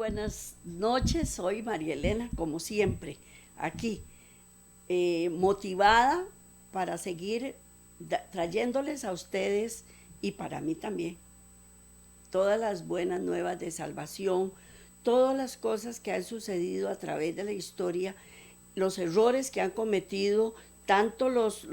buenas noches. Soy María Elena, como siempre, aquí, motivada para seguir trayéndoles a ustedes y para mí también todas las buenas nuevas de salvación, todas las cosas que han sucedido a través de la historia, los errores que han cometido tanto los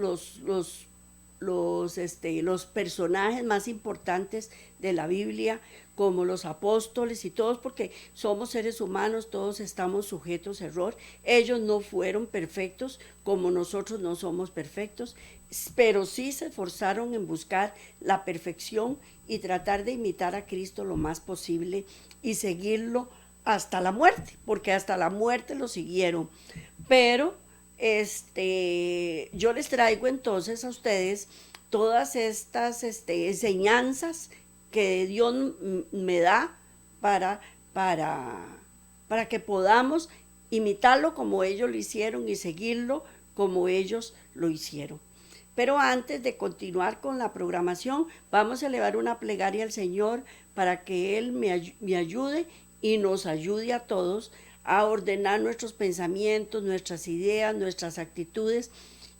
personajes más importantes de la Biblia, como los apóstoles y todos, porque somos seres humanos, todos estamos sujetos a error. Ellos no fueron perfectos, como nosotros no somos perfectos, pero sí se esforzaron en buscar la perfección y tratar de imitar a Cristo lo más posible y seguirlo hasta la muerte, porque hasta la muerte lo siguieron. Pero yo les traigo entonces a ustedes todas estas enseñanzas que Dios me da para, para, para que podamos imitarlo como ellos lo hicieron y seguirlo como ellos lo hicieron. Pero antes de continuar con la programación, vamos a elevar una plegaria al Señor para que Él me ayude y nos ayude a todos a ordenar nuestros pensamientos, nuestras ideas, nuestras actitudes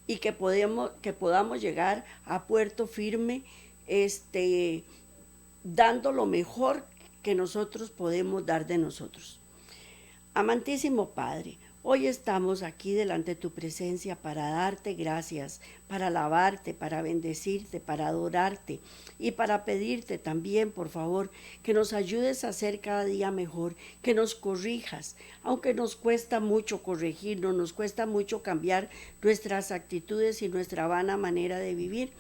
y que podamos llegar a puerto firme, dando lo mejor que nosotros podemos dar de nosotros. Amantísimo Padre, hoy estamos aquí delante de tu presencia para darte gracias, para alabarte, para bendecirte, para adorarte y para pedirte también, por favor, que nos ayudes a ser cada día mejor, que nos corrijas, aunque nos cuesta mucho corregirnos, nos cuesta mucho cambiar nuestras actitudes y nuestra vana manera de vivir,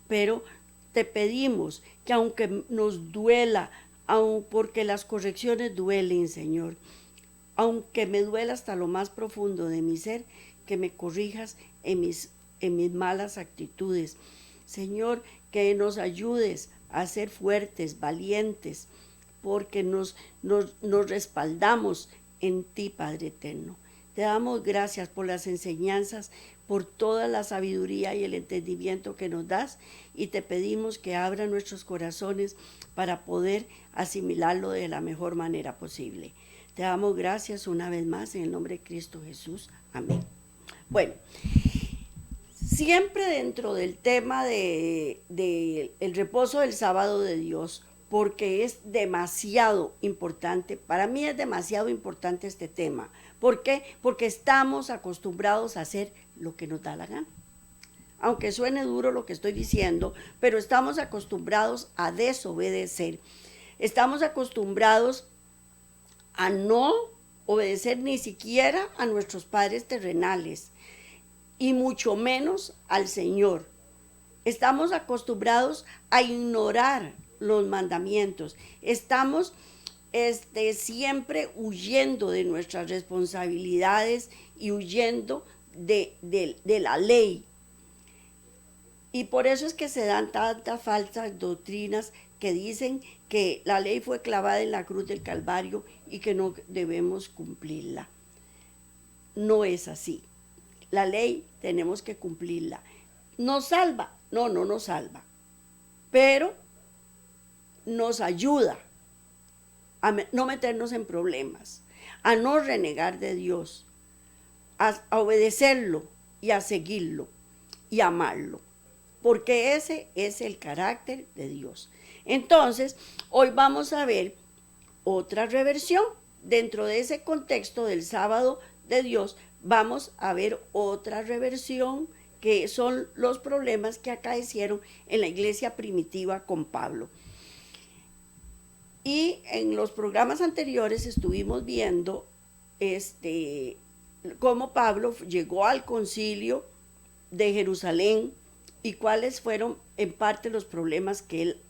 pero te pedimos que aunque nos duela, aun porque las correcciones duelen, Señor, aunque me duela hasta lo más profundo de mi ser, que me corrijas en mis malas actitudes. Señor, que nos ayudes a ser fuertes, valientes, porque nos respaldamos en ti, Padre eterno. Te damos gracias por las enseñanzas, por toda la sabiduría y el entendimiento que nos das, y te pedimos que abra nuestros corazones para poder asimilarlo de la mejor manera posible. Te damos gracias una vez más en el nombre de Cristo Jesús. Amén. Bueno, siempre dentro del tema de el reposo del sábado de Dios, porque es demasiado importante, para mí es demasiado importante este tema. ¿Por qué? Porque estamos acostumbrados a hacer lo que nos da la gana. Aunque suene duro lo que estoy diciendo, pero estamos acostumbrados a desobedecer. Estamos acostumbrados a no obedecer ni siquiera a nuestros padres terrenales y mucho menos al Señor. Estamos acostumbrados a ignorar los mandamientos. Estamos siempre huyendo de nuestras responsabilidades y huyendo de la ley. Y por eso es que se dan tantas falsas doctrinas que dicen que la ley fue clavada en la cruz del Calvario y que no debemos cumplirla. No es así. La ley tenemos que cumplirla. ¿Nos salva? No nos salva. Pero nos ayuda a no meternos en problemas, a no renegar de Dios, a obedecerlo y a seguirlo y amarlo. Porque ese es el carácter de Dios. Entonces, hoy vamos a ver otra reversión. Dentro de ese contexto del sábado de Dios, vamos a ver otra reversión, que son los problemas que acaecieron en la iglesia primitiva con Pablo. Y en los programas anteriores estuvimos viendo cómo Pablo llegó al concilio de Jerusalén y cuáles fueron en parte los problemas que él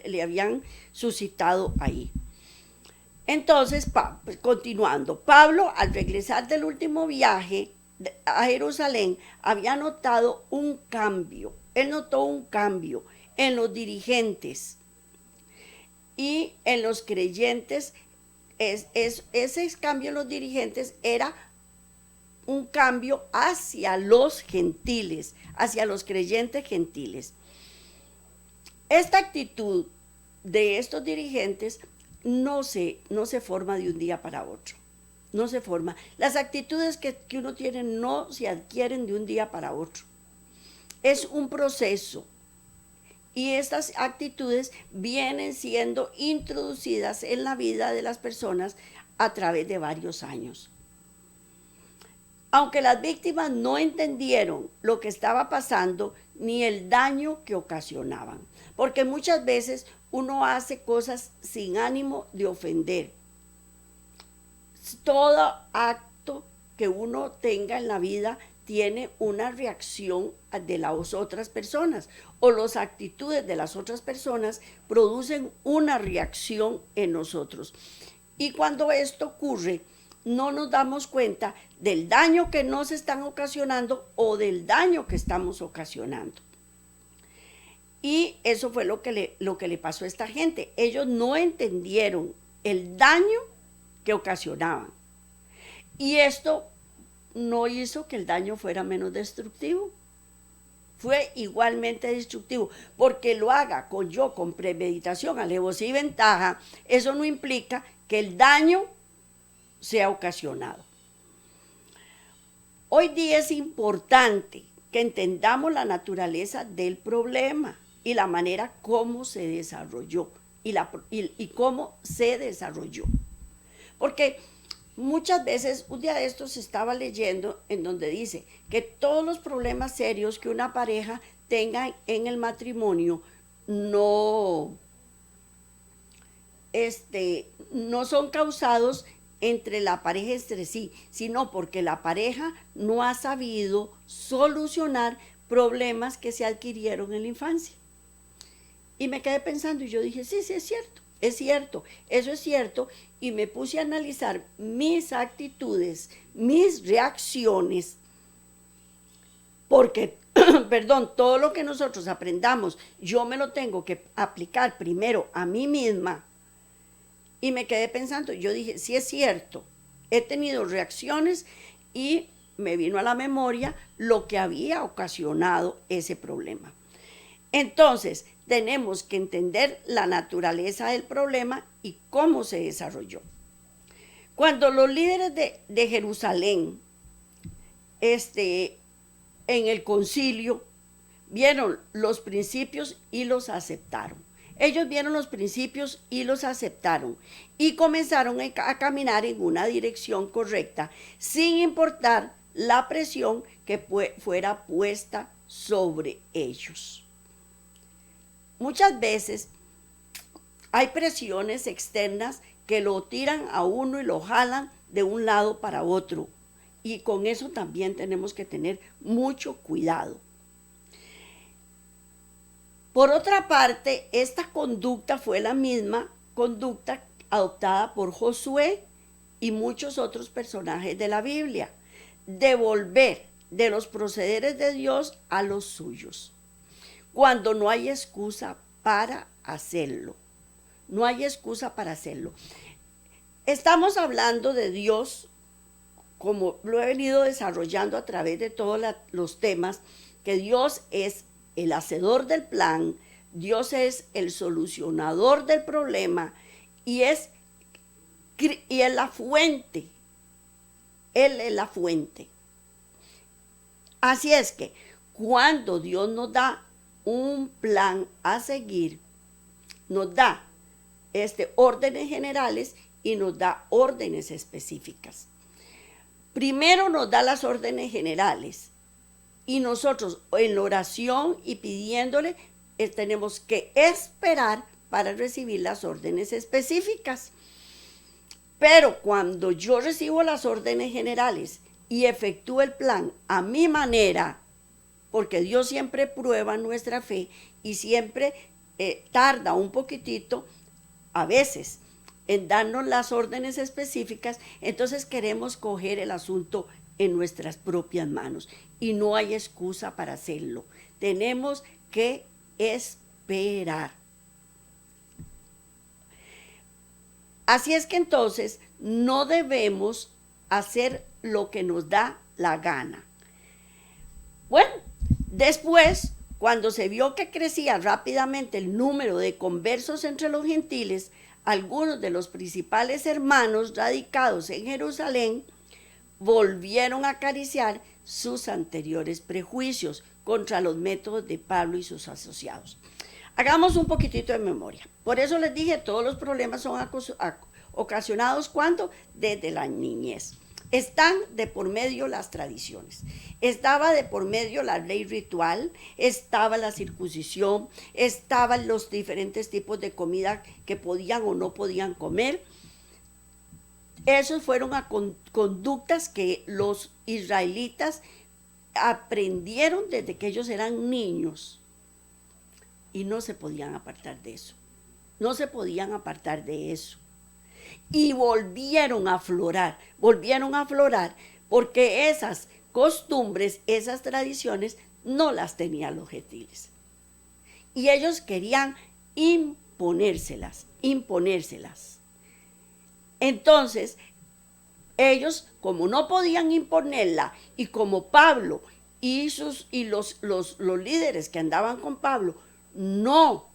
le habían suscitado ahí. Entonces, continuando, Pablo, al regresar del último viaje a Jerusalén, había notado un cambio. Él notó un cambio en los dirigentes y en los creyentes. Ese cambio en los dirigentes era un cambio hacia los gentiles, hacia los creyentes gentiles. Esta actitud de estos dirigentes no se forma de un día para otro. No se forma. Las actitudes que uno tiene no se adquieren de un día para otro. Es un proceso. Y estas actitudes vienen siendo introducidas en la vida de las personas a través de varios años. Aunque las víctimas no entendieron lo que estaba pasando ni el daño que ocasionaban, porque muchas veces uno hace cosas sin ánimo de ofender. Todo acto que uno tenga en la vida tiene una reacción de las otras personas, o las actitudes de las otras personas producen una reacción en nosotros. Y cuando esto ocurre, no nos damos cuenta del daño que nos están ocasionando o del daño que estamos ocasionando. Y eso fue lo que le pasó a esta gente. Ellos no entendieron el daño que ocasionaban. Y esto no hizo que el daño fuera menos destructivo. Fue igualmente destructivo, porque lo haga con premeditación, alevosía y ventaja, eso no implica que el daño sea ocasionado. Hoy día es importante que entendamos la naturaleza del problema y la manera como se desarrolló y cómo se desarrolló. Porque muchas veces, un día de estos estaba leyendo en donde dice que todos los problemas serios que una pareja tenga en el matrimonio no son causados entre la pareja entre sí, sino porque la pareja no ha sabido solucionar problemas que se adquirieron en la infancia. Y me quedé pensando y yo dije, sí, es cierto, eso es cierto, y me puse a analizar mis actitudes, mis reacciones, porque, perdón, todo lo que nosotros aprendamos, yo me lo tengo que aplicar primero a mí misma. Y me quedé pensando, yo dije, sí es cierto, he tenido reacciones y me vino a la memoria lo que había ocasionado ese problema. Entonces, tenemos que entender la naturaleza del problema y cómo se desarrolló. Cuando los líderes de Jerusalén, en el concilio, vieron los principios y los aceptaron. Ellos vieron los principios y los aceptaron y comenzaron a caminar en una dirección correcta, sin importar la presión que fuera puesta sobre ellos. Muchas veces hay presiones externas que lo tiran a uno y lo jalan de un lado para otro. Y con eso también tenemos que tener mucho cuidado. Por otra parte, esta conducta fue la misma conducta adoptada por Josué y muchos otros personajes de la Biblia. Devolver de los procederes de Dios a los suyos, cuando no hay excusa para hacerlo. No hay excusa para hacerlo. Estamos hablando de Dios, como lo he venido desarrollando a través de todos los temas, que Dios es el hacedor del plan, Dios es el solucionador del problema y es la fuente. Él es la fuente. Así es que cuando Dios nos da un plan a seguir, nos da órdenes generales y nos da órdenes específicas. Primero nos da las órdenes generales y nosotros en la oración y pidiéndole tenemos que esperar para recibir las órdenes específicas. Pero cuando yo recibo las órdenes generales y efectúo el plan a mi manera, porque Dios siempre prueba nuestra fe y siempre tarda un poquitito, a veces, en darnos las órdenes específicas, entonces queremos coger el asunto en nuestras propias manos y no hay excusa para hacerlo. Tenemos que esperar. Así es que entonces no debemos hacer lo que nos da la gana. Bueno, después, cuando se vio que crecía rápidamente el número de conversos entre los gentiles, algunos de los principales hermanos radicados en Jerusalén volvieron a acariciar sus anteriores prejuicios contra los métodos de Pablo y sus asociados. Hagamos un poquitito de memoria. Por eso les dije, todos los problemas son ocasionados ¿cuándo? Desde la niñez. Están de por medio las tradiciones, estaba de por medio la ley ritual, estaba la circuncisión, estaban los diferentes tipos de comida que podían o no podían comer. Esas fueron conductas que los israelitas aprendieron desde que ellos eran niños y no se podían apartar de eso, no se podían apartar de eso. Y volvieron a aflorar porque esas costumbres, esas tradiciones no las tenían los gentiles. Y ellos querían imponérselas. Entonces, ellos, como no podían imponerla, y como Pablo y los líderes que andaban con Pablo no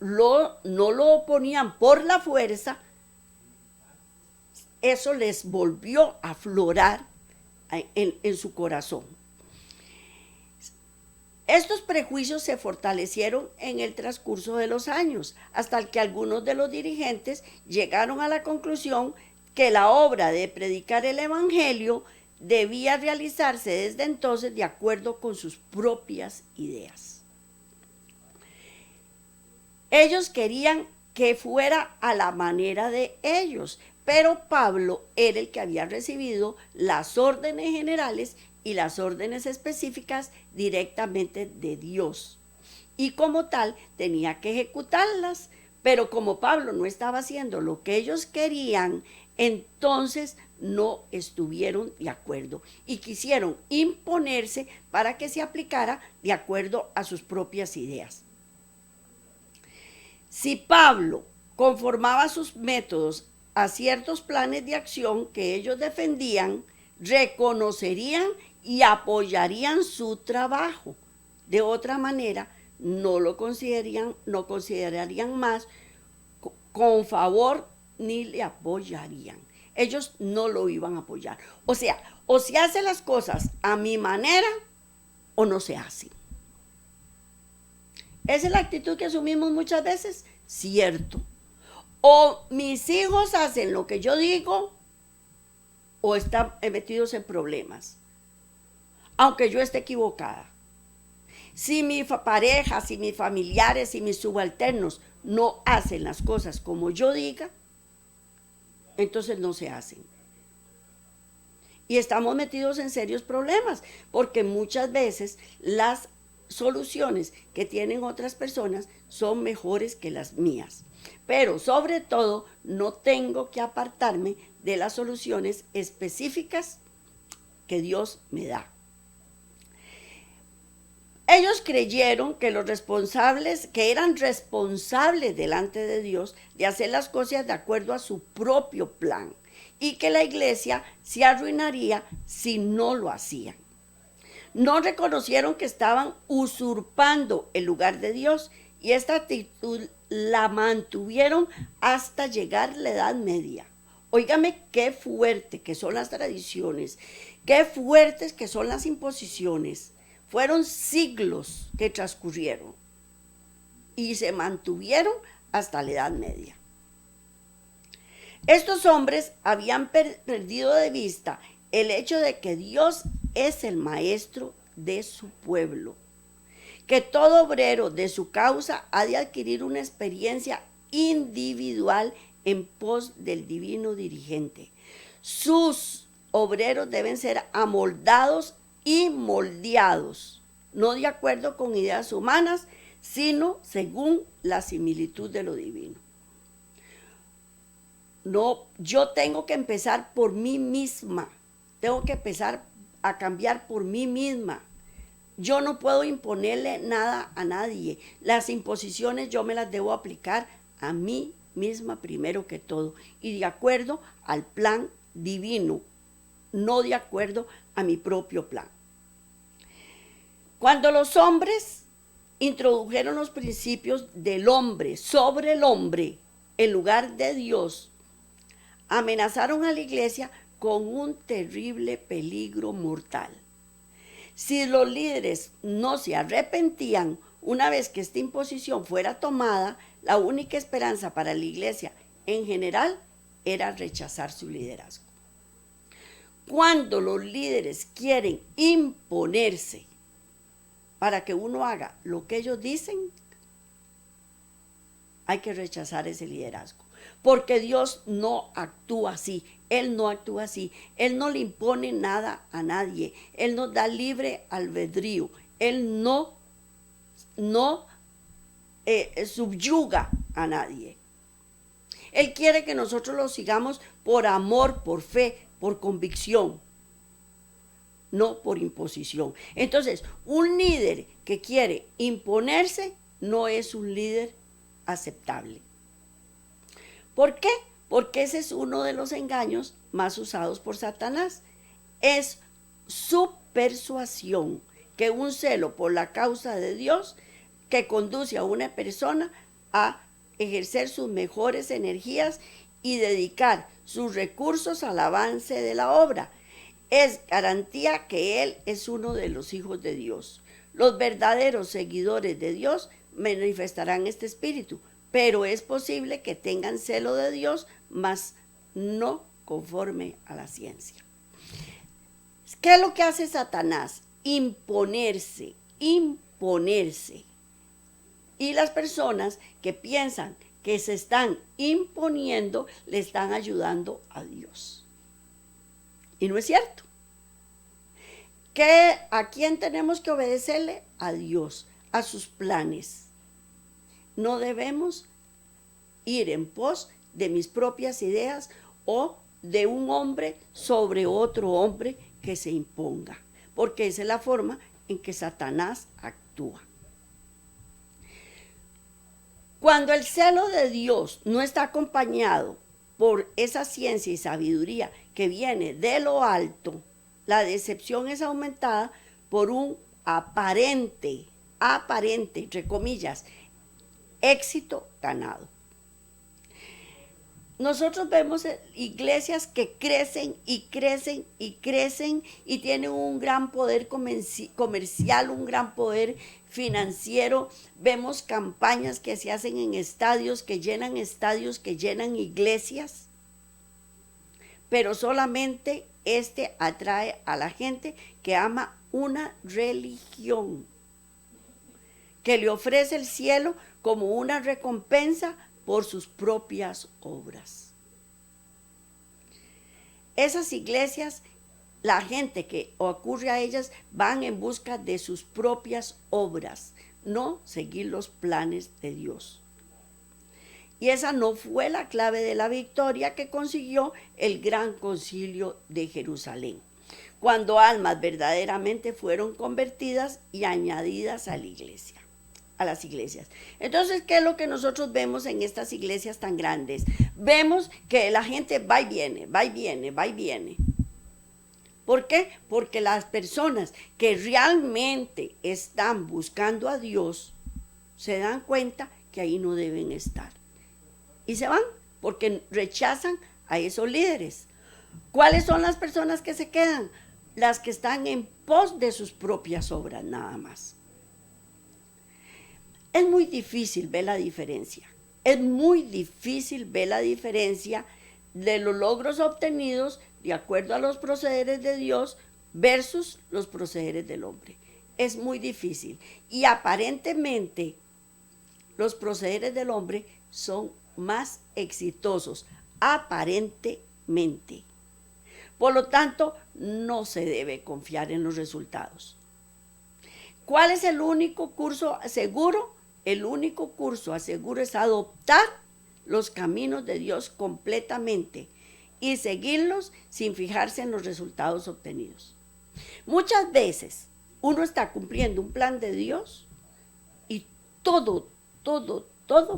lo oponían por la fuerza, eso les volvió a aflorar en su corazón. Estos prejuicios se fortalecieron en el transcurso de los años, hasta que algunos de los dirigentes llegaron a la conclusión que la obra de predicar el evangelio debía realizarse desde entonces de acuerdo con sus propias ideas. Ellos querían que fuera a la manera de ellos, pero Pablo era el que había recibido las órdenes generales y las órdenes específicas directamente de Dios. Y como tal, tenía que ejecutarlas. Pero como Pablo no estaba haciendo lo que ellos querían, entonces no estuvieron de acuerdo y quisieron imponerse para que se aplicara de acuerdo a sus propias ideas. Si Pablo conformaba sus métodos a ciertos planes de acción que ellos defendían, reconocerían y apoyarían su trabajo. De otra manera, no considerarían más con favor ni le apoyarían. Ellos no lo iban a apoyar. O sea, o se hacen las cosas a mi manera o no se hacen. Esa es la actitud que asumimos muchas veces, cierto. O mis hijos hacen lo que yo digo o están metidos en problemas, aunque yo esté equivocada. Si mi pareja, si mis familiares, si mis subalternos no hacen las cosas como yo diga, entonces no se hacen. Y estamos metidos en serios problemas, porque muchas veces las soluciones que tienen otras personas son mejores que las mías. Pero sobre todo, no tengo que apartarme de las soluciones específicas que Dios me da. Ellos creyeron que que eran responsables delante de Dios de hacer las cosas de acuerdo a su propio plan y que la iglesia se arruinaría si no lo hacían. No reconocieron que estaban usurpando el lugar de Dios y esta actitud la mantuvieron hasta llegar la Edad Media. Óigame qué fuerte que son las tradiciones, qué fuertes que son las imposiciones. Fueron siglos que transcurrieron y se mantuvieron hasta la Edad Media. Estos hombres habían perdido de vista el hecho de que Dios es el maestro de su pueblo, que todo obrero de su causa ha de adquirir una experiencia individual en pos del divino dirigente. Sus obreros deben ser amoldados y moldeados, no de acuerdo con ideas humanas, sino según la similitud de lo divino. No, yo tengo que empezar por mí misma, tengo que empezar a cambiar por mí misma. Yo no puedo imponerle nada a nadie. Las imposiciones yo me las debo aplicar a mí misma primero que todo y de acuerdo al plan divino, no de acuerdo a mi propio plan. Cuando los hombres introdujeron los principios del hombre sobre el hombre, en lugar de Dios, amenazaron a la iglesia con un terrible peligro mortal. Si los líderes no se arrepentían, una vez que esta imposición fuera tomada, la única esperanza para la iglesia en general era rechazar su liderazgo. Cuando los líderes quieren imponerse para que uno haga lo que ellos dicen, hay que rechazar ese liderazgo. Porque Dios no actúa así, Él no actúa así, Él no le impone nada a nadie, Él nos da libre albedrío, Él no subyuga a nadie. Él quiere que nosotros lo sigamos por amor, por fe, por convicción, no por imposición. Entonces, un líder que quiere imponerse no es un líder aceptable. ¿Por qué? Porque ese es uno de los engaños más usados por Satanás. Es su persuasión, que un celo por la causa de Dios que conduce a una persona a ejercer sus mejores energías y dedicar sus recursos al avance de la obra. Es garantía que él es uno de los hijos de Dios. Los verdaderos seguidores de Dios manifestarán este espíritu, pero es posible que tengan celo de Dios, mas no conforme a la ciencia. ¿Qué es lo que hace Satanás? Imponerse. Y las personas que piensan que se están imponiendo le están ayudando a Dios. Y no es cierto. ¿A quién tenemos que obedecerle? A Dios, a sus planes. No debemos ir en pos de mis propias ideas o de un hombre sobre otro hombre que se imponga, porque esa es la forma en que Satanás actúa. Cuando el celo de Dios no está acompañado por esa ciencia y sabiduría que viene de lo alto, la decepción es aumentada por un aparente, entre comillas, éxito ganado. Nosotros vemos iglesias que crecen y tienen un gran poder comercial, un gran poder financiero. Vemos campañas que se hacen en estadios, que llenan iglesias, pero solamente atrae a la gente que ama una religión, que le ofrece el cielo como una recompensa por sus propias obras. Esas iglesias, la gente que ocurre a ellas van en busca de sus propias obras, no seguir los planes de Dios. Y esa no fue la clave de la victoria que consiguió el gran concilio de Jerusalén, cuando almas verdaderamente fueron convertidas y añadidas a la iglesia. A las iglesias. Entonces, ¿qué es lo que nosotros vemos en estas iglesias tan grandes? Vemos que la gente va y viene. ¿Por qué? Porque las personas que realmente están buscando a Dios se dan cuenta que ahí no deben estar. Y se van porque rechazan a esos líderes. ¿Cuáles son las personas que se quedan? Las que están en pos de sus propias obras, nada más. Es muy difícil ver la diferencia. Es muy difícil ver la diferencia de los logros obtenidos de acuerdo a los procederes de Dios versus los procederes del hombre. Es muy difícil. Y aparentemente los procederes del hombre son más exitosos. Aparentemente. Por lo tanto, no se debe confiar en los resultados. ¿Cuál es el único curso seguro? El único curso seguro es adoptar los caminos de Dios completamente y seguirlos sin fijarse en los resultados obtenidos. Muchas veces uno está cumpliendo un plan de Dios y todo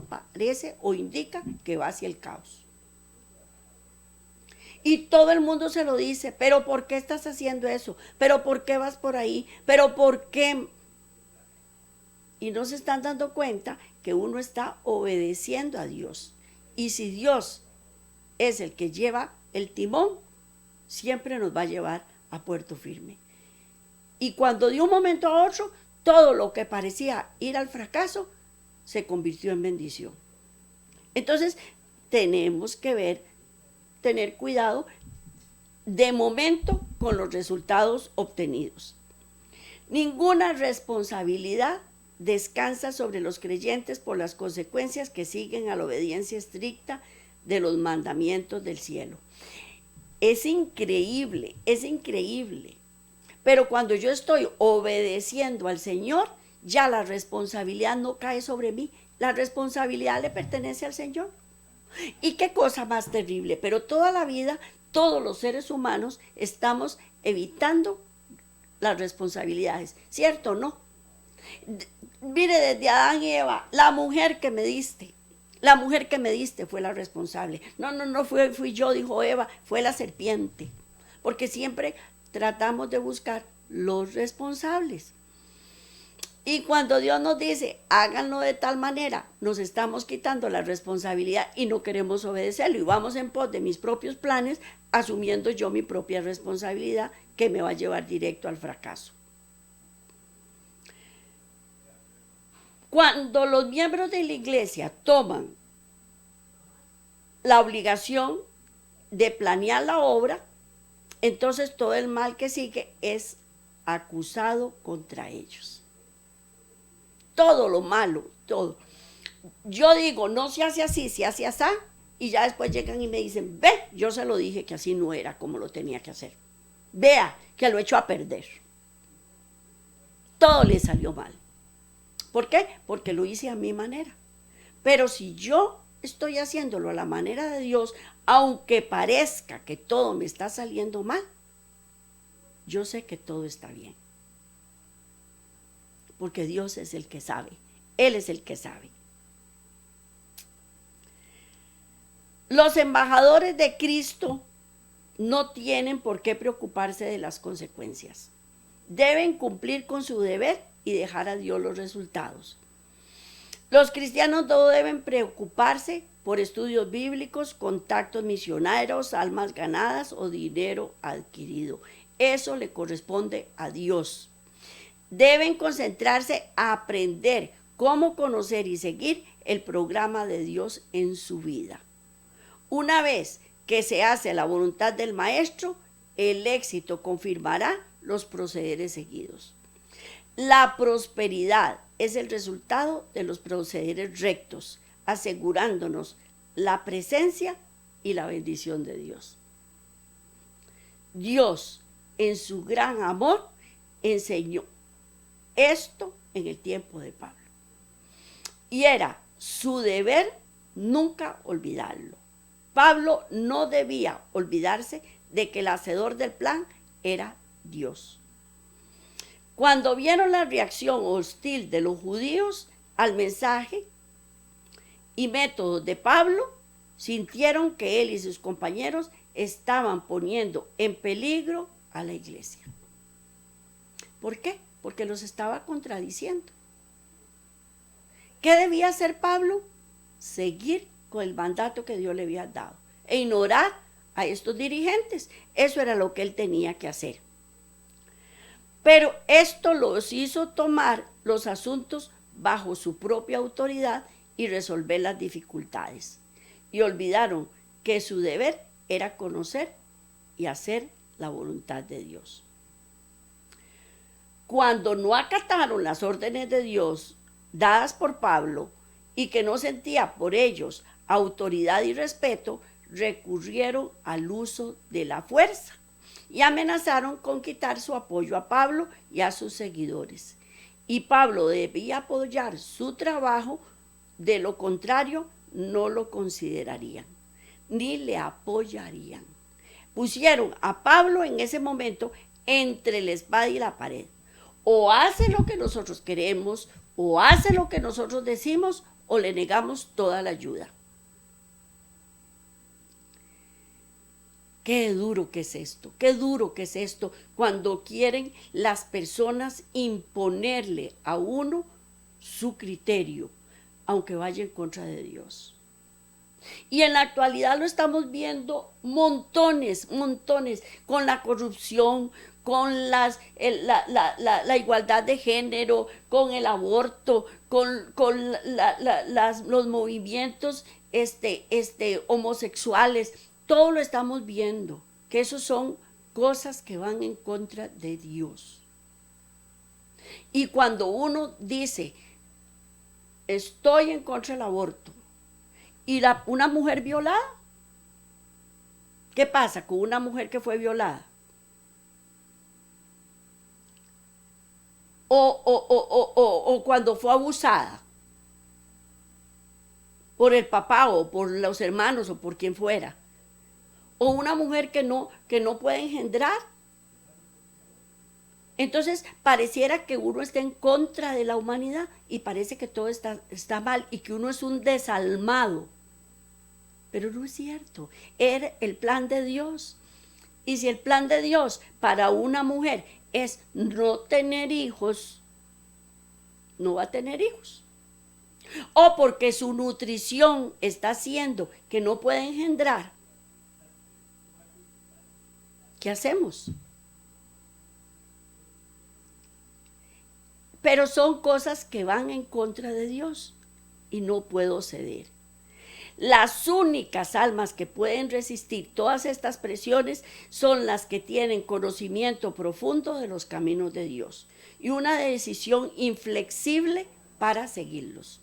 parece o indica que va hacia el caos. Y todo el mundo se lo dice, pero ¿por qué estás haciendo eso? ¿Pero por qué vas por ahí? ¿Pero por qué? Y no se están dando cuenta que uno está obedeciendo a Dios Y si Dios es el que lleva el timón, siempre nos va a llevar a puerto firme. Y cuando de un momento a otro, todo lo que parecía ir al fracaso se convirtió en bendición. Entonces, tenemos que tener cuidado de momento con los resultados obtenidos. Ninguna responsabilidad descansa sobre los creyentes por las consecuencias que siguen a la obediencia estricta de los mandamientos del cielo. Es increíble, es increíble. Pero cuando yo estoy obedeciendo al Señor, ya la responsabilidad no cae sobre mí. La responsabilidad le pertenece al Señor. Y qué cosa más terrible. Pero toda la vida, todos los seres humanos estamos evitando las responsabilidades. ¿Cierto o no? Mire, desde Adán y Eva, la mujer que me diste fue la responsable. No fui yo, dijo Eva, fue la serpiente. Porque siempre tratamos de buscar los responsables. Y cuando Dios nos dice, háganlo de tal manera, nos estamos quitando la responsabilidad y no queremos obedecerlo. Y vamos en pos de mis propios planes, asumiendo yo mi propia responsabilidad que me va a llevar directo al fracaso. Cuando los miembros de la iglesia toman la obligación de planear la obra, entonces todo el mal que sigue es acusado contra ellos. Todo lo malo, todo. Yo digo, no se hace así, se hace así, y ya después llegan y me dicen, ve, yo se lo dije que así no era como lo tenía que hacer. Vea, que lo echó a perder. Todo le salió mal. ¿Por qué? Porque lo hice a mi manera. Pero si yo estoy haciéndolo a la manera de Dios, aunque parezca que todo me está saliendo mal, yo sé que todo está bien. Porque Dios es el que sabe. Él es el que sabe. Los embajadores de Cristo no tienen por qué preocuparse de las consecuencias. Deben cumplir con su deber y dejar a Dios los resultados. Los cristianos no deben preocuparse por estudios bíblicos, contactos misioneros, almas ganadas o dinero adquirido. Eso le corresponde a Dios. Deben concentrarse a aprender cómo conocer y seguir el programa de Dios en su vida. Una vez que se hace la voluntad del Maestro, el éxito confirmará los procederes seguidos. La prosperidad es el resultado de los procederes rectos, asegurándonos la presencia y la bendición de Dios. Dios, en su gran amor, enseñó esto en el tiempo de Pablo. Y era su deber nunca olvidarlo. Pablo no debía olvidarse de que el hacedor del plan era Dios. Cuando vieron la reacción hostil de los judíos al mensaje y métodos de Pablo, sintieron que él y sus compañeros estaban poniendo en peligro a la iglesia. ¿Por qué? Porque los estaba contradiciendo. ¿Qué debía hacer Pablo? Seguir con el mandato que Dios le había dado e ignorar a estos dirigentes. Eso era lo que él tenía que hacer. Pero esto los hizo tomar los asuntos bajo su propia autoridad y resolver las dificultades. Y olvidaron que su deber era conocer y hacer la voluntad de Dios. Cuando no acataron las órdenes de Dios dadas por Pablo y que no sentía por ellos autoridad y respeto, recurrieron al uso de la fuerza y amenazaron con quitar su apoyo a Pablo y a sus seguidores. Y Pablo debía apoyar su trabajo, de lo contrario no lo considerarían, ni le apoyarían. Pusieron a Pablo en ese momento entre la espada y la pared. O hace lo que nosotros queremos, o hace lo que nosotros decimos, o le negamos toda la ayuda. Qué duro que es esto, qué duro que es esto cuando quieren las personas imponerle a uno su criterio, aunque vaya en contra de Dios. Y en la actualidad lo estamos viendo montones, montones, con la corrupción, con la igualdad de género, con el aborto, con los movimientos homosexuales. Todo lo estamos viendo, que esos son cosas que van en contra de Dios. Y cuando uno dice, estoy en contra del aborto, y una mujer violada, ¿qué pasa con una mujer que fue violada? O cuando fue abusada por el papá o por los hermanos o por quien fuera. O una mujer que no puede engendrar. Entonces pareciera que uno está en contra de la humanidad y parece que todo está mal y que uno es un desalmado. Pero no es cierto, era el plan de Dios. Y si el plan de Dios para una mujer es no tener hijos, no va a tener hijos. O porque su nutrición está haciendo que no puede engendrar. ¿Qué hacemos? Pero son cosas que van en contra de Dios y no puedo ceder. Las únicas almas que pueden resistir todas estas presiones son las que tienen conocimiento profundo de los caminos de Dios y una decisión inflexible para seguirlos.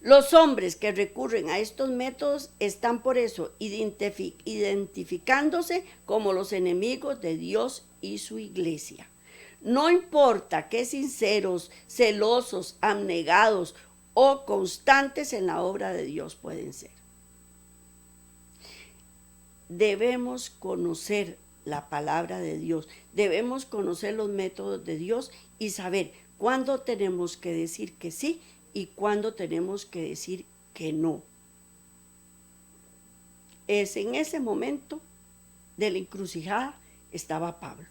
Los hombres que recurren a estos métodos están por eso identificándose como los enemigos de Dios y su iglesia. No importa qué sinceros, celosos, abnegados o constantes en la obra de Dios pueden ser. Debemos conocer la palabra de Dios, debemos conocer los métodos de Dios y saber cuándo tenemos que decir que sí y cuándo tenemos que decir que no. Es en ese momento de la encrucijada estaba Pablo.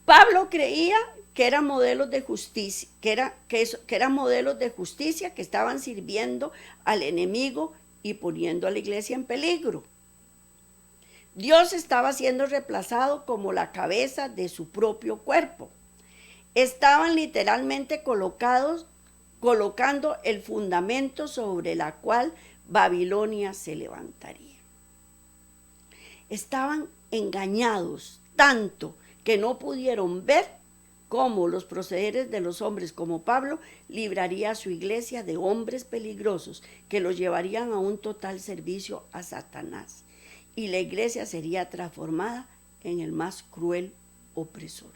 Pablo creía que eran modelos de justicia, que eran modelos de justicia que estaban sirviendo al enemigo y poniendo a la iglesia en peligro. Dios estaba siendo reemplazado como la cabeza de su propio cuerpo. Estaban literalmente colocando el fundamento sobre la cual Babilonia se levantaría. Estaban engañados tanto que no pudieron ver cómo los procederes de los hombres como Pablo libraría a su iglesia de hombres peligrosos que los llevarían a un total servicio a Satanás, y la iglesia sería transformada en el más cruel opresor.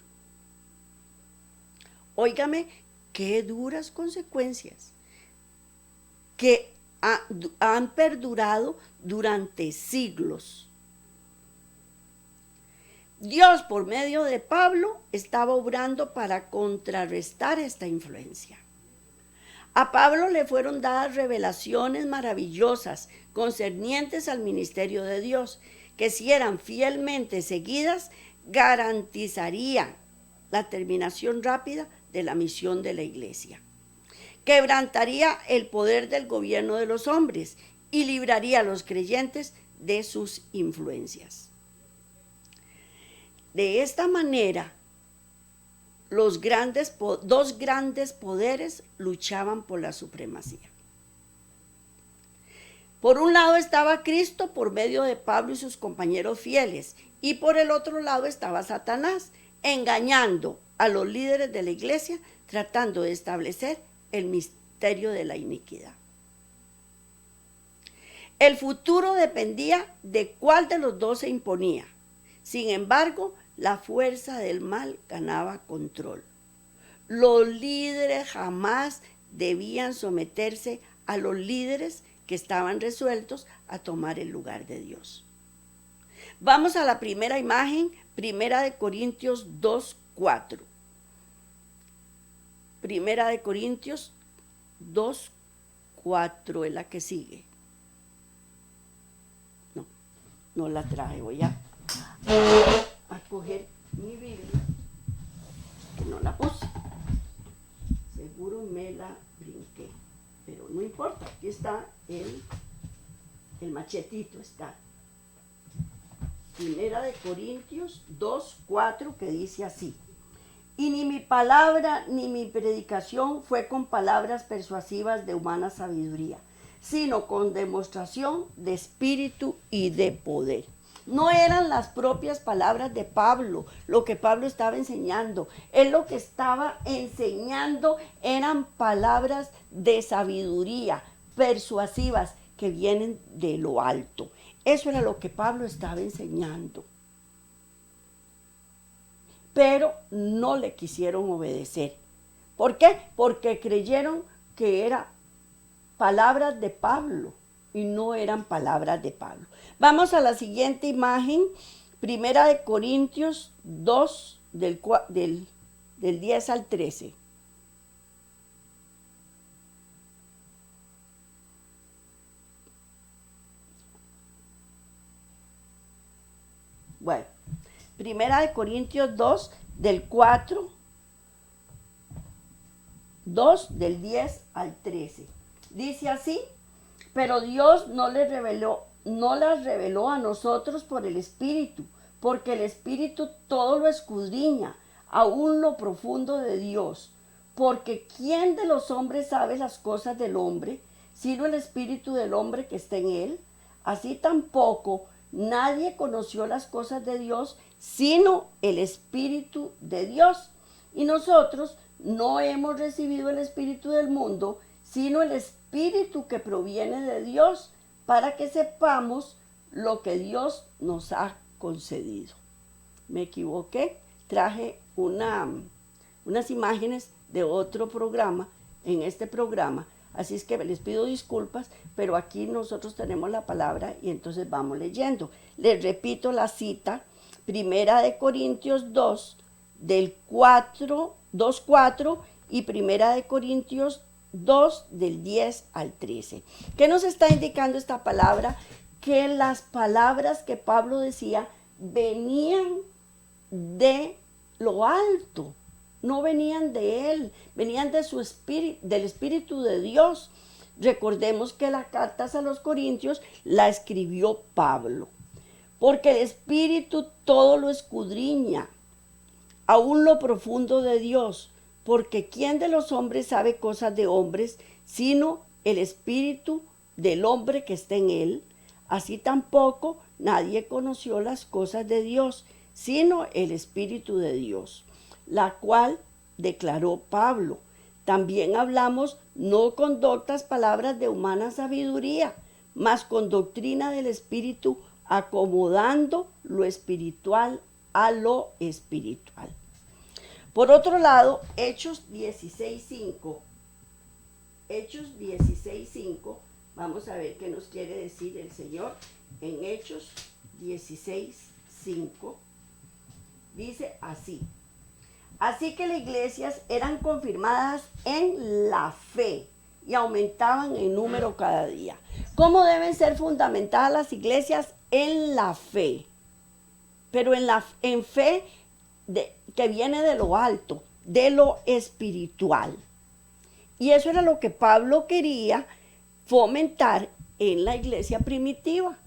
Óigame, qué duras consecuencias que han perdurado durante siglos. Dios, por medio de Pablo, estaba obrando para contrarrestar esta influencia. A Pablo le fueron dadas revelaciones maravillosas concernientes al ministerio de Dios, que si eran fielmente seguidas, garantizarían la terminación rápida de la misión de la iglesia. Quebrantaría el poder del gobierno de los hombres y libraría a los creyentes de sus influencias. De esta manera, dos grandes poderes luchaban por la supremacía. Por un lado estaba Cristo por medio de Pablo y sus compañeros fieles, y por el otro lado estaba Satanás, engañando a los líderes de la iglesia, tratando de establecer el misterio de la iniquidad. El futuro dependía de cuál de los dos se imponía. Sin embargo, la fuerza del mal ganaba control. Los líderes jamás debían someterse a los líderes que estaban resueltos a tomar el lugar de Dios. Vamos a la primera imagen, 1 Corintios 2:4. 1 Corintios 2:4 es la que sigue. No la traje, voy a coger mi Biblia, que no la puse. Seguro me la brinqué, pero no importa. aquí está el machetito, está. Primera de Corintios 2:4, que dice así: y ni mi palabra ni mi predicación fue con palabras persuasivas de humana sabiduría, sino con demostración de espíritu y de poder. No eran las propias palabras de Pablo, lo que Pablo estaba enseñando. Él lo que estaba enseñando eran palabras de sabiduría, persuasivas, que vienen de lo alto. Eso era lo que Pablo estaba enseñando. Pero no le quisieron obedecer. ¿Por qué? Porque creyeron que eran palabras de Pablo y no eran palabras de Pablo. Vamos a la siguiente imagen, Primera de Corintios 2, del 10 al 13. Bueno, Primera de Corintios 2, del 10 al 13. Dice así: pero Dios no las reveló a nosotros por el Espíritu, porque el Espíritu todo lo escudriña, aún lo profundo de Dios. Porque ¿quién de los hombres sabe las cosas del hombre, sino el Espíritu del hombre que está en él? Así tampoco nadie conoció las cosas de Dios, sino el Espíritu de Dios. Y nosotros no hemos recibido el Espíritu del mundo, sino el Espíritu que proviene de Dios, para que sepamos lo que Dios nos ha concedido. Me equivoqué, traje unas imágenes de otro programa en este programa, así es que les pido disculpas, pero aquí nosotros tenemos la palabra y entonces vamos leyendo. Les repito la cita: Primera de Corintios 2, del 2:4 y Primera de Corintios 2, del 10 al 13. ¿Qué nos está indicando esta palabra? Que las palabras que Pablo decía venían de lo alto, no venían de él, venían de su espíritu, del Espíritu de Dios. Recordemos que las cartas a los Corintios la escribió Pablo, porque el Espíritu todo lo escudriña, aún lo profundo de Dios, porque ¿quién de los hombres sabe cosas de hombres, sino el Espíritu del hombre que está en él? Así tampoco nadie conoció las cosas de Dios, sino el Espíritu de Dios, la cual declaró Pablo: también hablamos no con doctas palabras de humana sabiduría, mas con doctrina del Espíritu, acomodando lo espiritual a lo espiritual. Por otro lado, Hechos 16:5. Hechos 16:5. Vamos a ver qué nos quiere decir el Señor en Hechos 16:5. Dice así: así que las iglesias eran confirmadas en la fe y aumentaban en número cada día. ¿Cómo deben ser fundamentadas las iglesias? En la fe, pero en fe que viene de lo alto, de lo espiritual. Y eso era lo que Pablo quería fomentar en la iglesia primitiva.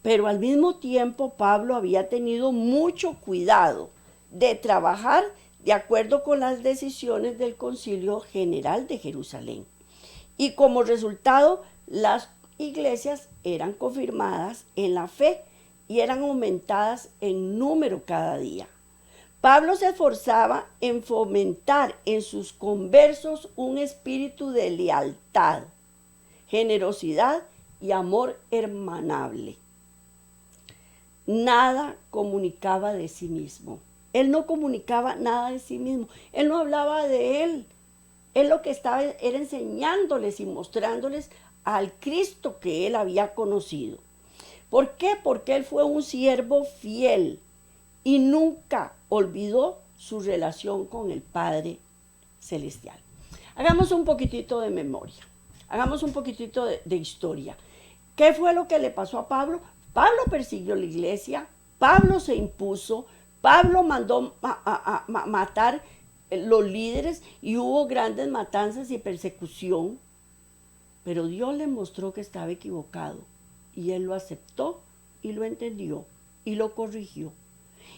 Pero al mismo tiempo Pablo había tenido mucho cuidado de trabajar de acuerdo con las decisiones del Concilio General de Jerusalén. Y como resultado, las iglesias eran confirmadas en la fe y eran aumentadas en número cada día. Pablo se esforzaba en fomentar en sus conversos un espíritu de lealtad, generosidad y amor hermanable. Nada comunicaba de sí mismo. Él no comunicaba nada de sí mismo. Él no hablaba de él. Él lo que estaba era enseñándoles y mostrándoles al Cristo que él había conocido. ¿Por qué? Porque él fue un siervo fiel y nunca olvidó su relación con el Padre Celestial. Hagamos un poquitito de memoria, hagamos un poquitito de historia. ¿Qué fue lo que le pasó a Pablo? Pablo persiguió la iglesia, Pablo se impuso, Pablo mandó a matar los líderes y hubo grandes matanzas y persecución. Pero Dios le mostró que estaba equivocado y él lo aceptó y lo entendió y lo corrigió.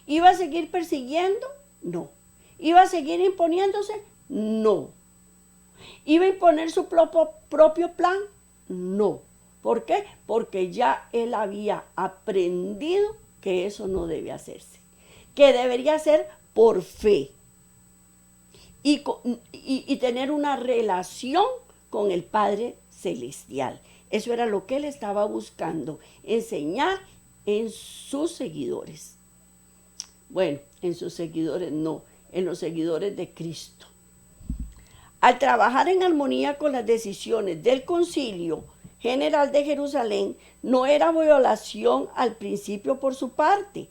¿Iba a seguir persiguiendo? No. ¿Iba a seguir imponiéndose? No. ¿Iba a imponer su propio plan? No. ¿Por qué? Porque ya él había aprendido que eso no debe hacerse, que debería ser por fe y tener una relación con el Padre Celestial. Eso era lo que él estaba buscando, enseñar en sus seguidores. Bueno, en sus seguidores no, en los seguidores de Cristo. Al trabajar en armonía con las decisiones del Concilio General de Jerusalén, no era violación al principio por su parte,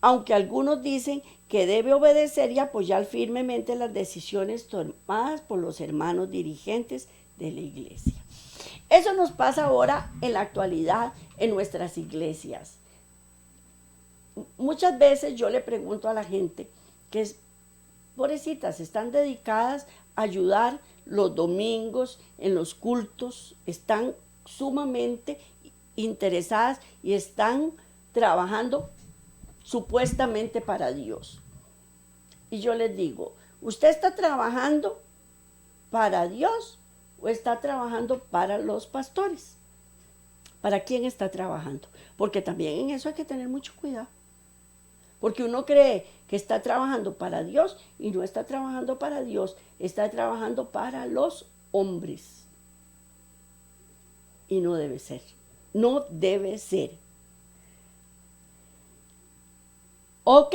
aunque algunos dicen que debe obedecer y apoyar firmemente las decisiones tomadas por los hermanos dirigentes de la iglesia. Eso nos pasa ahora en la actualidad en nuestras iglesias. Muchas veces yo le pregunto a la gente que pobrecitas, están dedicadas a ayudar los domingos en los cultos, están sumamente interesadas y están trabajando supuestamente para Dios. Y yo les digo, ¿usted está trabajando para Dios o está trabajando para los pastores? ¿Para quién está trabajando? Porque también en eso hay que tener mucho cuidado. Porque uno cree que está trabajando para Dios y no está trabajando para Dios, está trabajando para los hombres. Y no debe ser, no debe ser. Ok,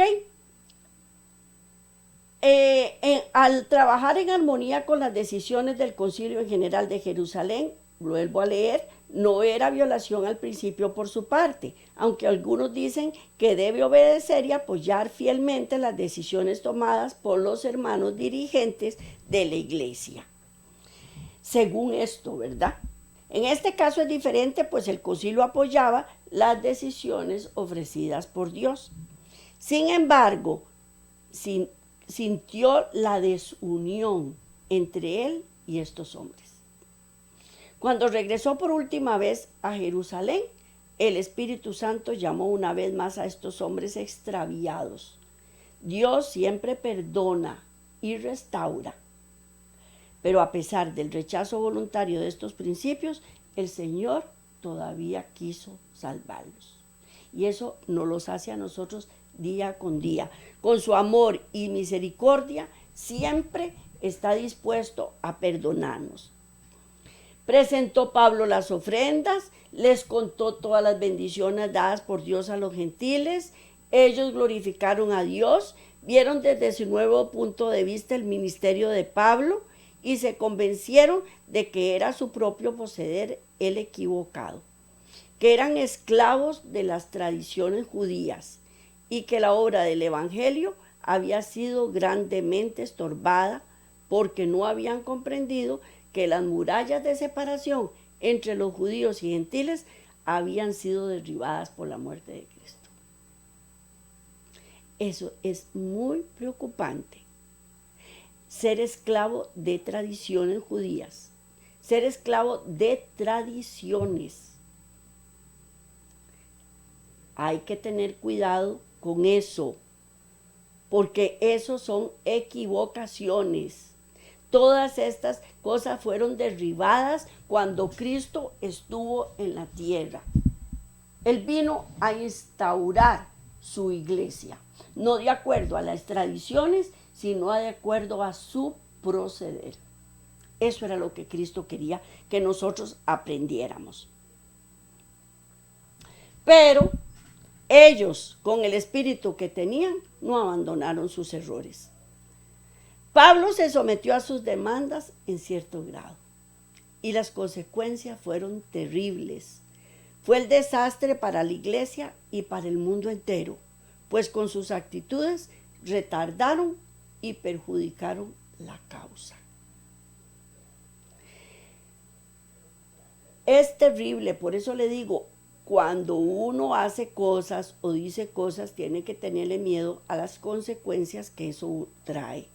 al trabajar en armonía con las decisiones del Concilio General de Jerusalén, vuelvo a leer, no era violación al principio por su parte, aunque algunos dicen que debe obedecer y apoyar fielmente las decisiones tomadas por los hermanos dirigentes de la iglesia. Según esto, ¿verdad? En este caso es diferente, pues el concilio apoyaba las decisiones ofrecidas por Dios. Sin embargo, sintió la desunión entre él y estos hombres. Cuando regresó por última vez a Jerusalén, el Espíritu Santo llamó una vez más a estos hombres extraviados. Dios siempre perdona y restaura. Pero a pesar del rechazo voluntario de estos principios, el Señor todavía quiso salvarlos. Y eso nos los hace a nosotros día con día. Con su amor y misericordia, siempre está dispuesto a perdonarnos. Presentó Pablo las ofrendas, les contó todas las bendiciones dadas por Dios a los gentiles. Ellos glorificaron a Dios, vieron desde su nuevo punto de vista el ministerio de Pablo y se convencieron de que era su propio proceder el equivocado, que eran esclavos de las tradiciones judías y que la obra del Evangelio había sido grandemente estorbada porque no habían comprendido que las murallas de separación entre los judíos y gentiles habían sido derribadas por la muerte de Cristo. Eso es muy preocupante. Ser esclavo de tradiciones judías, ser esclavo de tradiciones. Hay que tener cuidado con eso, porque eso son equivocaciones. Todas estas cosas fueron derribadas cuando Cristo estuvo en la tierra. Él vino a instaurar su iglesia, no de acuerdo a las tradiciones, sino de acuerdo a su proceder. Eso era lo que Cristo quería que nosotros aprendiéramos. Pero ellos, con el espíritu que tenían, no abandonaron sus errores. Pablo se sometió a sus demandas en cierto grado y las consecuencias fueron terribles. Fue el desastre para la iglesia y para el mundo entero, pues con sus actitudes retardaron y perjudicaron la causa. Es terrible, por eso le digo, cuando uno hace cosas o dice cosas, tiene que tenerle miedo a las consecuencias que eso trae.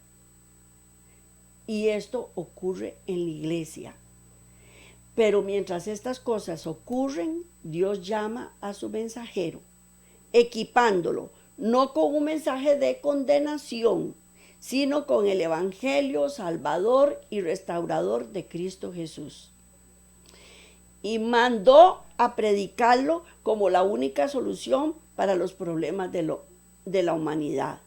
Y esto ocurre en la iglesia. Pero mientras estas cosas ocurren, Dios llama a su mensajero, equipándolo, no con un mensaje de condenación, sino con el Evangelio salvador y restaurador de Cristo Jesús. Y mandó a predicarlo como la única solución para los problemas de la humanidad.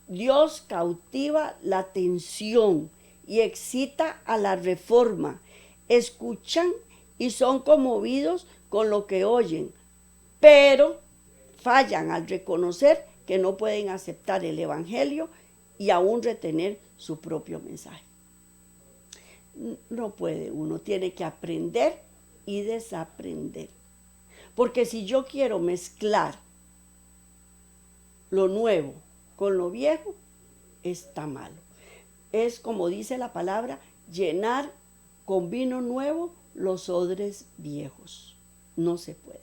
Dios cautiva la atención y excita a la reforma. Escuchan y son conmovidos con lo que oyen, pero fallan al reconocer que no pueden aceptar el Evangelio y aún retener su propio mensaje. No puede, uno tiene que aprender y desaprender. Porque si yo quiero mezclar lo nuevo con lo viejo, está malo. Es como dice la palabra, llenar con vino nuevo los odres viejos. No se puede.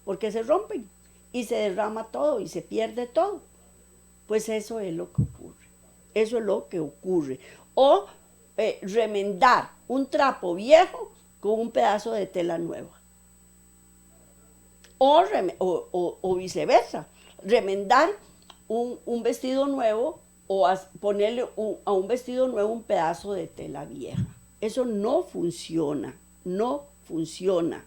Porque se rompen y se derrama todo y se pierde todo. Pues eso es lo que ocurre. Eso es lo que ocurre. O remendar un trapo viejo con un pedazo de tela nueva. O viceversa. Remendar un vestido nuevo o ponerle a un vestido nuevo un pedazo de tela vieja. Eso no funciona, no funciona.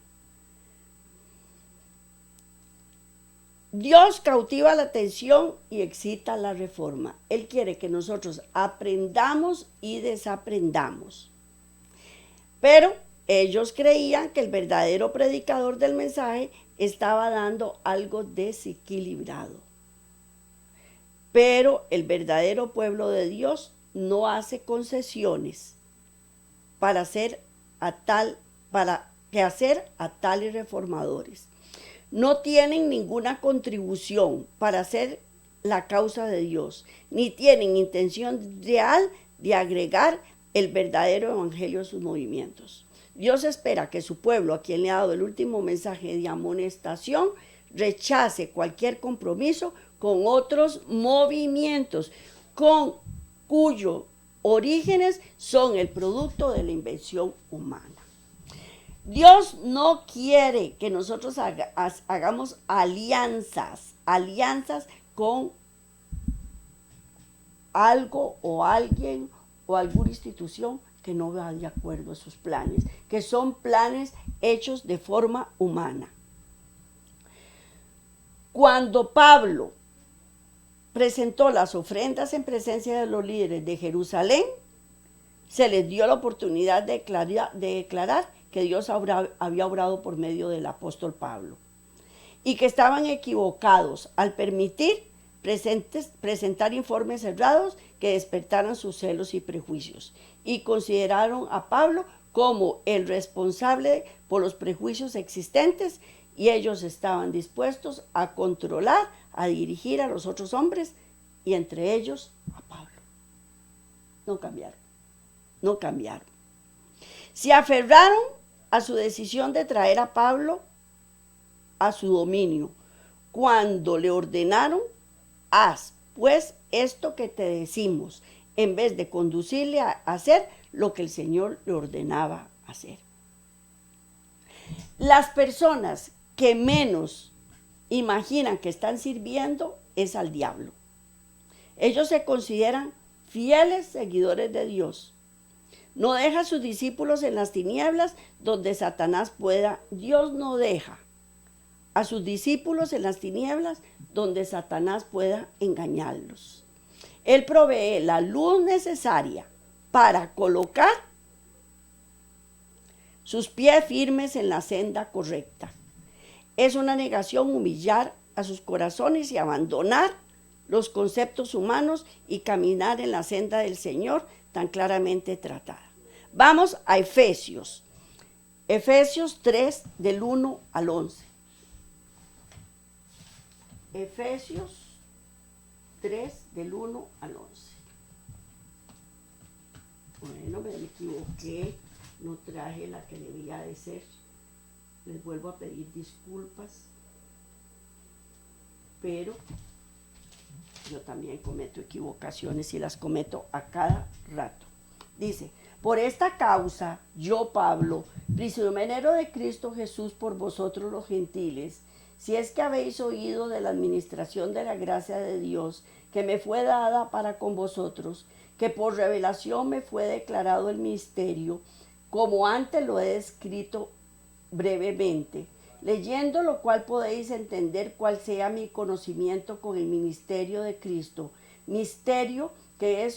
Dios cautiva la atención y excita la reforma. Él quiere que nosotros aprendamos y desaprendamos. Pero ellos creían que el verdadero predicador del mensaje estaba dando algo desequilibrado. Pero el verdadero pueblo de Dios no hace concesiones para hacer a tales reformadores. No tienen ninguna contribución para hacer la causa de Dios, ni tienen intención real de agregar el verdadero evangelio a sus movimientos. Dios espera que su pueblo, a quien le ha dado el último mensaje de amonestación, rechace cualquier compromiso con otros movimientos, cuyos orígenes son el producto de la invención humana. Dios no quiere que nosotros hagamos alianzas con algo o alguien o alguna institución que no va de acuerdo a sus planes, que son planes hechos de forma humana. Cuando Pablo presentó las ofrendas en presencia de los líderes de Jerusalén, se les dio la oportunidad de declarar que Dios había obrado por medio del apóstol Pablo y que estaban equivocados al permitir presentar informes cerrados que despertaran sus celos y prejuicios, y consideraron a Pablo como el responsable por los prejuicios existentes, y ellos estaban dispuestos a controlar, a dirigir a los otros hombres y entre ellos a Pablo. No cambiaron. Se aferraron a su decisión de traer a Pablo a su dominio, cuando le ordenaron: haz pues esto que te decimos, en vez de conducirle a hacer lo que el Señor le ordenaba hacer. Las personas que menos imaginan que están sirviendo es al diablo. Ellos se consideran fieles seguidores de Dios. No deja a sus discípulos en las tinieblas donde Satanás pueda. Dios no deja a sus discípulos en las tinieblas donde Satanás pueda engañarlos. Él provee la luz necesaria para colocar sus pies firmes en la senda correcta. Es una negación humillar a sus corazones y abandonar los conceptos humanos y caminar en la senda del Señor tan claramente tratada. Vamos a Efesios 3 del 1 al 11. Efesios 3 del 1 al 11. Bueno, me equivoqué, no traje la que debía de ser. Les vuelvo a pedir disculpas, pero yo también cometo equivocaciones y las cometo a cada rato. Dice: Por esta causa, yo, Pablo, prisionero de Cristo Jesús por vosotros los gentiles, si es que habéis oído de la administración de la gracia de Dios, que me fue dada para con vosotros, que por revelación me fue declarado el misterio, como antes lo he escrito brevemente, leyendo lo cual podéis entender cuál sea mi conocimiento con el ministerio de Cristo, misterio que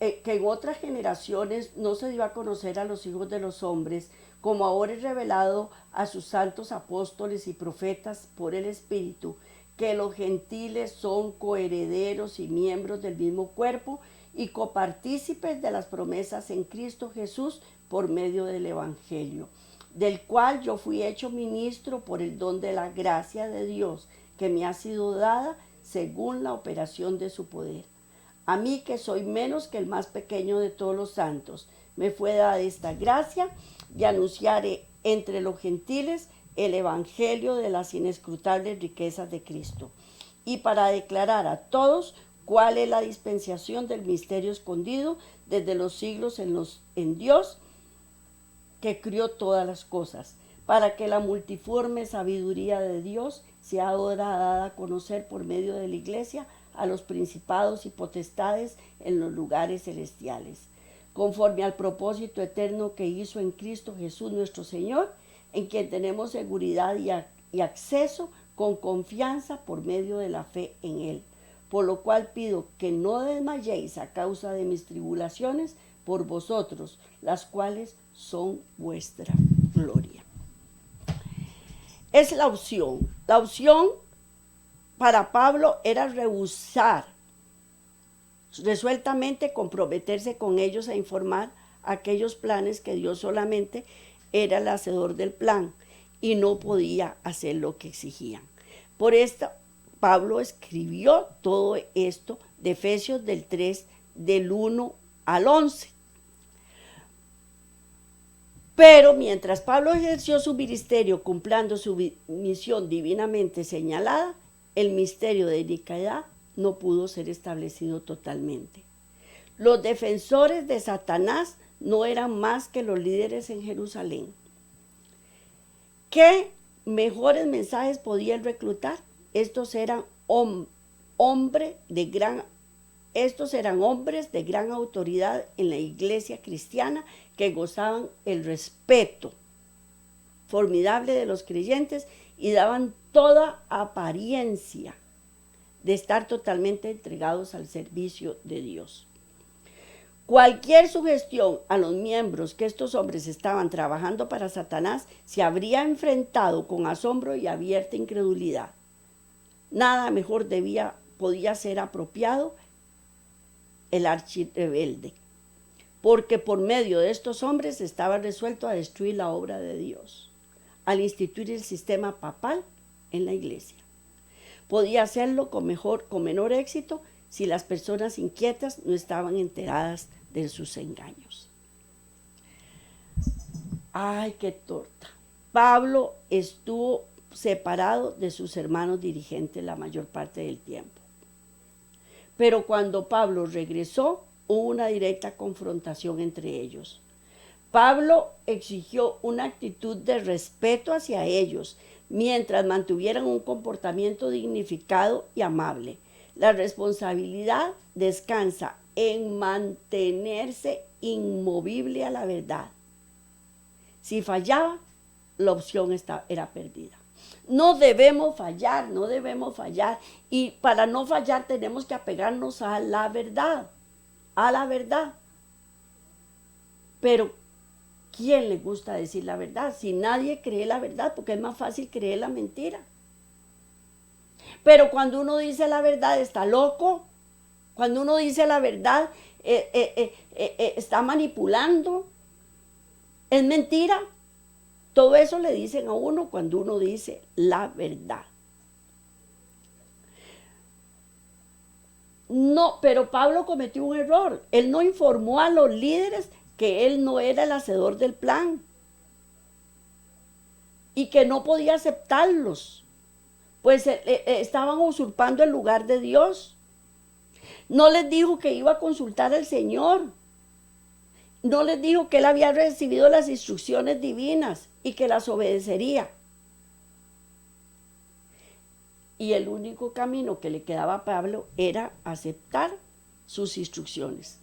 en otras generaciones no se dio a conocer a los hijos de los hombres, como ahora es revelado a sus santos apóstoles y profetas por el Espíritu, que los gentiles son coherederos y miembros del mismo cuerpo y copartícipes de las promesas en Cristo Jesús por medio del Evangelio, del cual yo fui hecho ministro por el don de la gracia de Dios que me ha sido dada según la operación de su poder. A mí, que soy menos que el más pequeño de todos los santos, me fue dada esta gracia de anunciar entre los gentiles el evangelio de las inescrutables riquezas de Cristo, y para declarar a todos cuál es la dispensación del misterio escondido desde los siglos en Dios, que crió todas las cosas, para que la multiforme sabiduría de Dios sea ahora dada a conocer por medio de la Iglesia a los principados y potestades en los lugares celestiales, conforme al propósito eterno que hizo en Cristo Jesús nuestro Señor, en quien tenemos seguridad y acceso con confianza por medio de la fe en Él. Por lo cual pido que no desmayéis a causa de mis tribulaciones por vosotros, las cuales son vuestra gloria. Es la opción. La opción para Pablo era rehusar resueltamente comprometerse con ellos a informar aquellos planes que Dios solamente era el hacedor del plan y no podía hacer lo que exigían. Por esto, Pablo escribió todo esto de Efesios del 3, del 1 al 11. Pero mientras Pablo ejerció su ministerio cumpliendo su misión divinamente señalada, el misterio de iniquidad no pudo ser establecido totalmente. Los defensores de Satanás no eran más que los líderes en Jerusalén. ¿Qué mejores mensajes podían reclutar? Estos eran hombres de gran autoridad en la iglesia cristiana que gozaban el respeto formidable de los creyentes y daban toda apariencia de estar totalmente entregados al servicio de Dios. Cualquier sugestión a los miembros que estos hombres estaban trabajando para Satanás se habría enfrentado con asombro y abierta incredulidad. Nada mejor podía ser apropiado el archirrebelde, porque por medio de estos hombres estaba resuelto a destruir la obra de Dios, al instituir el sistema papal en la iglesia. Podía hacerlo con menor éxito si las personas inquietas no estaban enteradas de sus engaños. ¡Ay, qué torta! Pablo estuvo separado de sus hermanos dirigentes la mayor parte del tiempo. Pero cuando Pablo regresó, hubo una directa confrontación entre ellos. Pablo exigió una actitud de respeto hacia ellos, mientras mantuvieran un comportamiento dignificado y amable. La responsabilidad descansa en mantenerse inmovible a la verdad. Si fallaba, la opción era perdida. No debemos fallar. Y para no fallar tenemos que apegarnos a la verdad. Pero, ¿quién le gusta decir la verdad? Si nadie cree la verdad, porque es más fácil creer la mentira. Pero cuando uno dice la verdad está loco. Cuando uno dice la verdad está manipulando. Es mentira. Todo eso le dicen a uno cuando uno dice la verdad. No, pero Pablo cometió un error. Él no informó a los líderes que él no era el hacedor del plan y que no podía aceptarlos, pues estaban usurpando el lugar de Dios. No les dijo que iba a consultar al Señor No les dijo que él había recibido las instrucciones divinas y que las obedecería. Y el único camino que le quedaba a Pablo era aceptar sus instrucciones.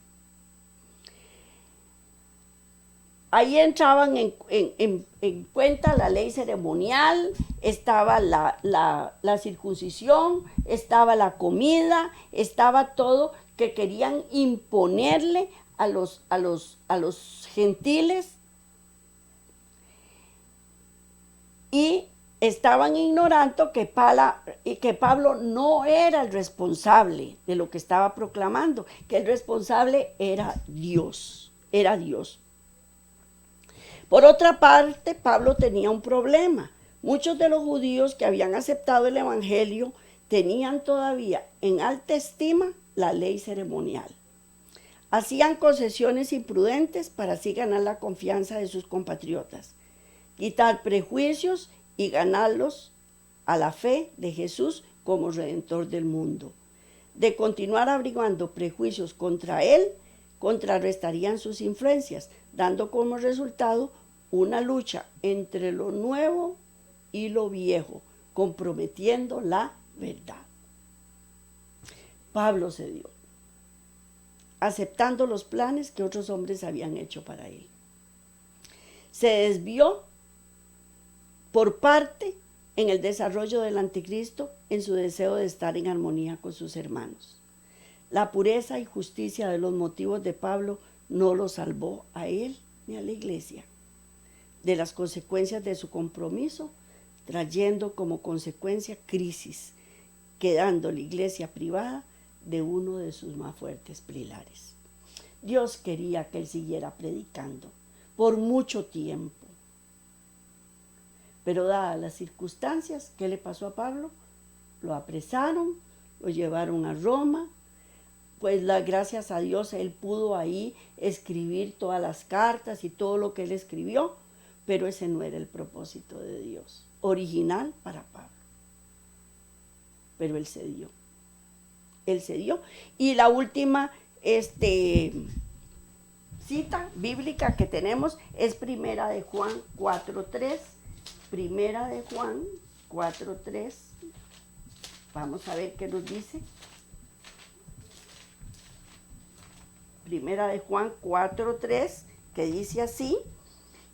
Ahí entraban en cuenta la ley ceremonial, estaba la circuncisión, estaba la comida, estaba todo que querían imponerle a los gentiles, y estaban ignorando que Pablo no era el responsable de lo que estaba proclamando, que el responsable era Dios, era Dios. Por otra parte, Pablo tenía un problema. Muchos de los judíos que habían aceptado el evangelio tenían todavía en alta estima la ley ceremonial. Hacían concesiones imprudentes para así ganar la confianza de sus compatriotas, quitar prejuicios y ganarlos a la fe de Jesús como Redentor del mundo. De continuar abrigando prejuicios contra él, contrarrestarían sus influencias, dando como resultado una lucha entre lo nuevo y lo viejo, comprometiendo la verdad. Pablo cedió, aceptando los planes que otros hombres habían hecho para él. Se desvió por parte en el desarrollo del anticristo en su deseo de estar en armonía con sus hermanos. La pureza y justicia de los motivos de Pablo no lo salvó a él ni a la iglesia de las consecuencias de su compromiso, trayendo como consecuencia crisis, quedando la iglesia privada de uno de sus más fuertes pilares. Dios quería que él siguiera predicando por mucho tiempo, pero dadas las circunstancias, ¿qué le pasó a Pablo? Lo apresaron, lo llevaron a Roma. Pues gracias a Dios él pudo ahí escribir todas las cartas y todo lo que él escribió, pero ese no era el propósito de Dios original para Pablo. Pero él cedió. Él cedió. Y la última cita bíblica que tenemos es Primera de Juan 4:3. Primera de Juan 4:3. Vamos a ver qué nos dice. Primera de Juan 4:3, que dice así: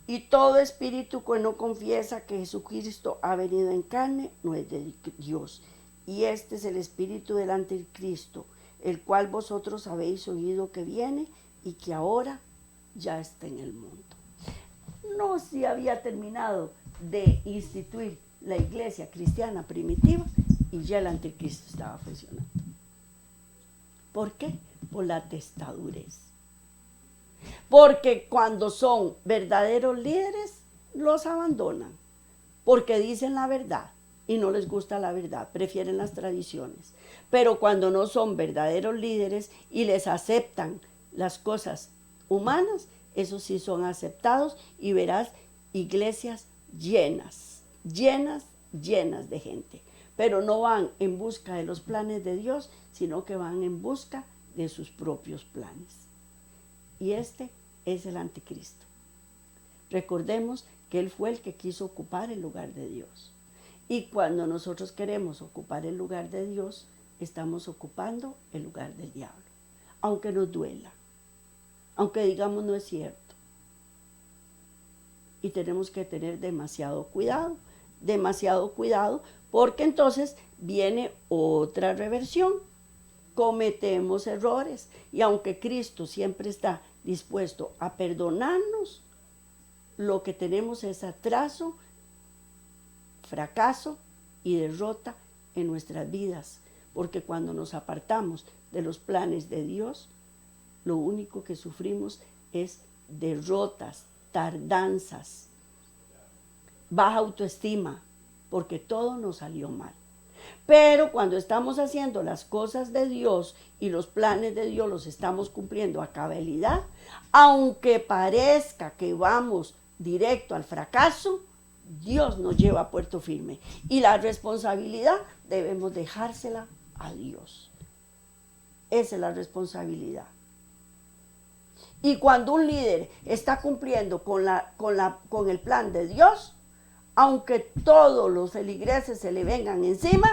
y todo espíritu que no confiesa que Jesucristo ha venido en carne no es de Dios. Y este es el espíritu del anticristo, el cual vosotros habéis oído que viene y que ahora ya está en el mundo. No se había terminado de instituir la iglesia cristiana primitiva y ya el anticristo estaba funcionando. ¿Por qué? Por la testadurez. Porque cuando son verdaderos líderes, los abandonan, porque dicen la verdad y no les gusta la verdad, prefieren las tradiciones. Pero cuando no son verdaderos líderes y les aceptan las cosas humanas, esos sí son aceptados, y verás iglesias llenas, llenas, llenas de gente. Pero no van en busca de los planes de Dios, sino que van en busca de sus propios planes. Y este es el anticristo. Recordemos que él fue el que quiso ocupar el lugar de Dios. Y cuando nosotros queremos ocupar el lugar de Dios, estamos ocupando el lugar del diablo. Aunque nos duela, aunque digamos no es cierto. Y tenemos que tener demasiado cuidado, porque entonces viene otra reversión. Cometemos errores, y aunque Cristo siempre está dispuesto a perdonarnos, lo que tenemos es atraso, fracaso y derrota en nuestras vidas, porque cuando nos apartamos de los planes de Dios, lo único que sufrimos es derrotas, tardanzas, baja autoestima, porque todo nos salió mal. Pero cuando estamos haciendo las cosas de Dios y los planes de Dios los estamos cumpliendo a cabalidad, aunque parezca que vamos directo al fracaso, Dios nos lleva a puerto firme. Y la responsabilidad debemos dejársela a Dios. Esa es la responsabilidad. Y cuando un líder está cumpliendo con el plan de Dios, aunque todos los feligreses se le vengan encima,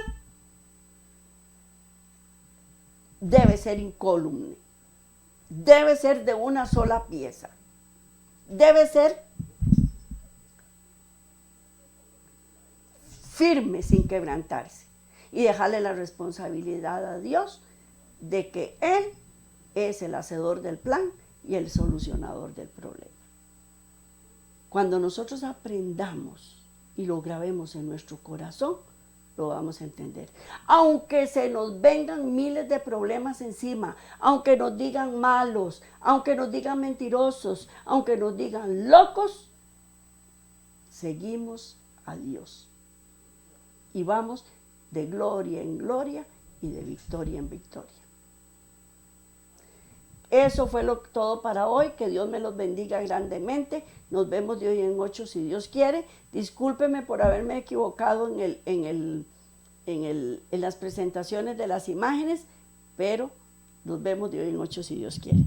debe ser incólume, debe ser de una sola pieza, debe ser firme sin quebrantarse y dejarle la responsabilidad a Dios de que Él es el hacedor del plan y el solucionador del problema. Cuando nosotros aprendamos y lo grabemos en nuestro corazón, lo vamos a entender. Aunque se nos vengan miles de problemas encima, aunque nos digan malos, aunque nos digan mentirosos, aunque nos digan locos, seguimos a Dios. Y vamos de gloria en gloria y de victoria en victoria. Eso fue todo para hoy. Que Dios me los bendiga grandemente. Nos vemos de hoy en 8 si Dios quiere. Discúlpeme por haberme equivocado en las presentaciones de las imágenes, pero nos vemos de hoy en 8 si Dios quiere.